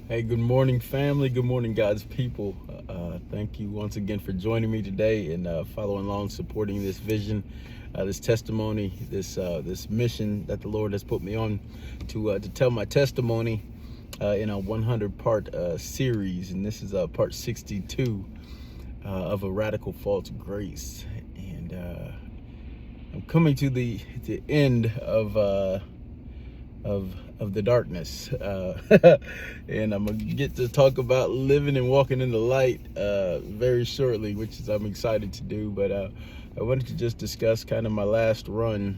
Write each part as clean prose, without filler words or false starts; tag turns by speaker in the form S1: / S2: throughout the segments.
S1: Hey, good morning, family. Good morning, God's people. Thank you once again for joining me today and following along, supporting this vision, this testimony, this mission that the Lord has put me on to tell my testimony in a 100-part series, and this is part 62 of a radical false grace. And I'm coming to the end of the darkness, and I'm gonna get to talk about living and walking in the light very shortly, which is I'm excited to do. But I wanted to just discuss kind of my last run,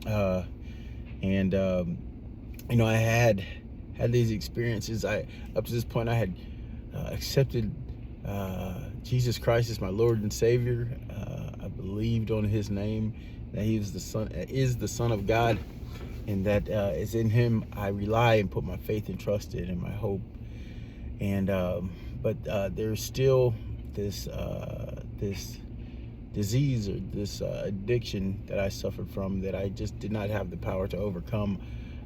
S1: and I had these experiences. Up to this point I had accepted Jesus Christ as my Lord and Savior. I believed on His name, that He is the Son of God, and that is in Him I rely and put my faith and trust in and my hope. And but there's still this disease or this addiction that I suffered from that I just did not have the power to overcome.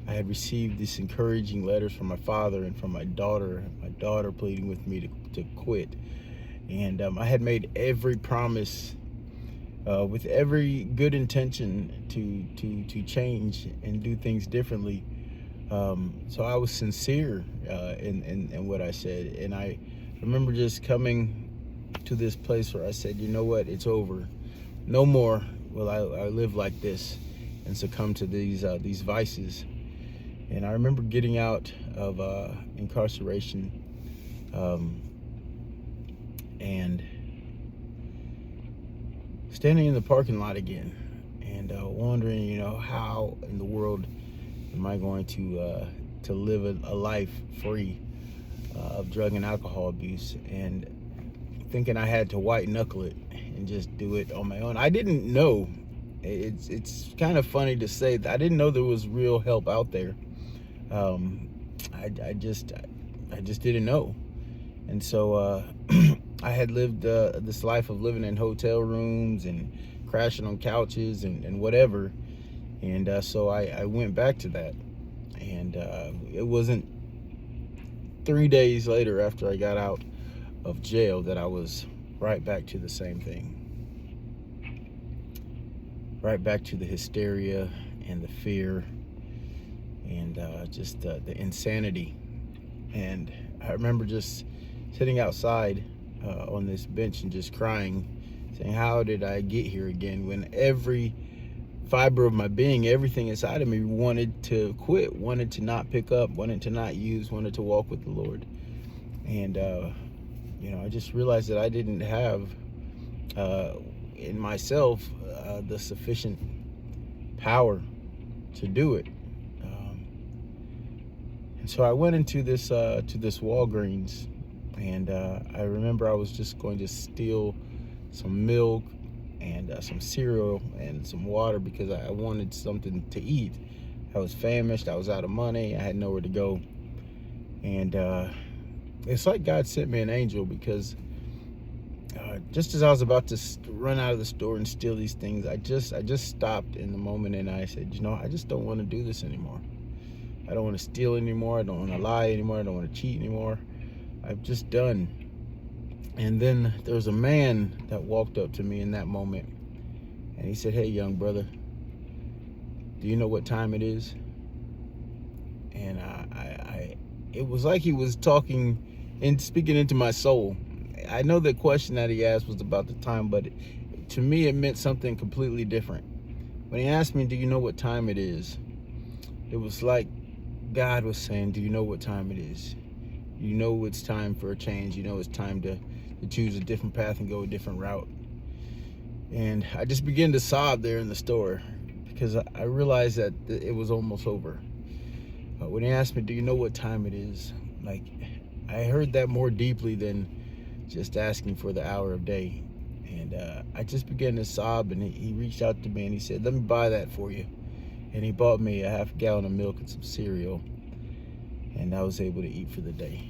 S1: I had received these encouraging letters from my father and from my daughter pleading with me to quit. And I had made every promise with every good intention to change and do things differently. So I was sincere in what I said, and I remember just coming to this place where I said, you know what, it's over. No more will I live like this and succumb to these vices. And I remember getting out of incarceration, and standing in the parking lot again, and wondering, how in the world am I going to live a life free of drug and alcohol abuse, and thinking I had to white knuckle it and just do it on my own. I didn't know. It's kind of funny to say that I didn't know there was real help out there. I just didn't know. And so I had lived this life of living in hotel rooms and crashing on couches and whatever. And so I went back to that. And it wasn't 3 days later after I got out of jail that I was right back to the same thing. Right back to the hysteria and the fear and just the insanity. And I remember just sitting outside on this bench and just crying, saying, how did I get here again, when every fiber of my being, everything inside of me wanted to quit, wanted to not pick up, wanted to not use, wanted to walk with the Lord. And I just realized that I didn't have in myself the sufficient power to do it. And so I went into this Walgreens, and I remember I was just going to steal some milk and some cereal and some water because I wanted something to eat. I was famished, I was out of money, I had nowhere to go. And it's like God sent me an angel, because just as I was about to run out of the store and steal these things, I just stopped in the moment, and I said, I just don't want to do this anymore. I don't want to steal anymore. I don't want to lie anymore. I don't want to cheat anymore. I'm just done. And then there was a man that walked up to me in that moment, and he said, hey, young brother, do you know what time it is? And it was like he was talking and speaking into my soul. I know the question that he asked was about the time, but to me it meant something completely different. When he asked me, do you know what time it is? It was like God was saying, do you know what time it is? You know it's time for a change. You know it's time to choose a different path and go a different route. And I just began to sob there in the store, because I realized that it was almost over. When he asked me, do you know what time it is? Like, I heard that more deeply than just asking for the hour of day. And I just began to sob, and he reached out to me and he said, let me buy that for you. And he bought me a half gallon of milk and some cereal, and I was able to eat for the day.